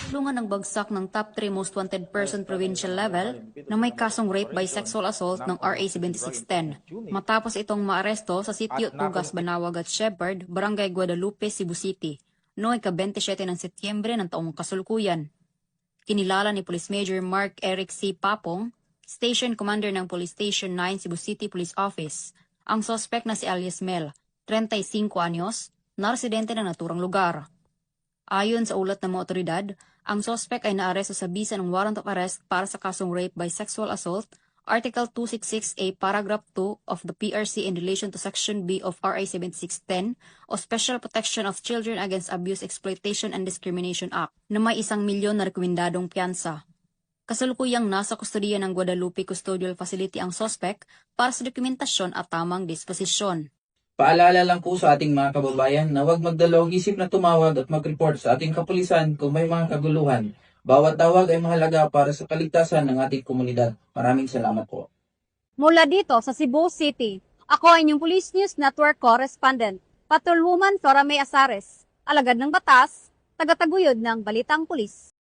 Tulungan ang bagsak ng top 3 most wanted person provincial level na may kasong rape by sexual assault ng RA 7610. Matapos itong maaresto sa sitio Tugas, Banawag at Shepherd, Barangay Guadalupe, Cebu City, noong ika-27 ng Setyembre ng taong kasulukuyan. Kinilala ni Police Major Mark Eric C. Papong, Station Commander ng Police Station 9 Cebu City Police Office, ang sospek na si alias Mel, 35 anyos, na residente ng naturang lugar. Ayon sa ulat ng mga otoridad, ang sospek ay naaresto sa bisa ng warrant of arrest para sa kasong rape by sexual assault, Article 266A, Paragraph 2 of the PRC in relation to Section B of RA 7610 o Special Protection of Children Against Abuse, Exploitation and Discrimination Act na may 1 milyon na rekomendadong piyansa. Kasalukuyang nasa kustodiya ng Guadalupe Custodial Facility ang sospek para sa dokumentasyon at tamang disposisyon. Paalala lang po sa ating mga kababayan na huwag magdalawang isip na tumawag at mag-report sa ating kapulisan kung may mga kaguluhan. Bawat tawag ay mahalaga para sa kaligtasan ng ating komunidad. Maraming salamat po. Mula dito sa Cebu City, ako ay inyong Police News Network Correspondent, Patrolwoman Flora May Asares, alagad ng batas, tagataguyod ng Balitang Pulis.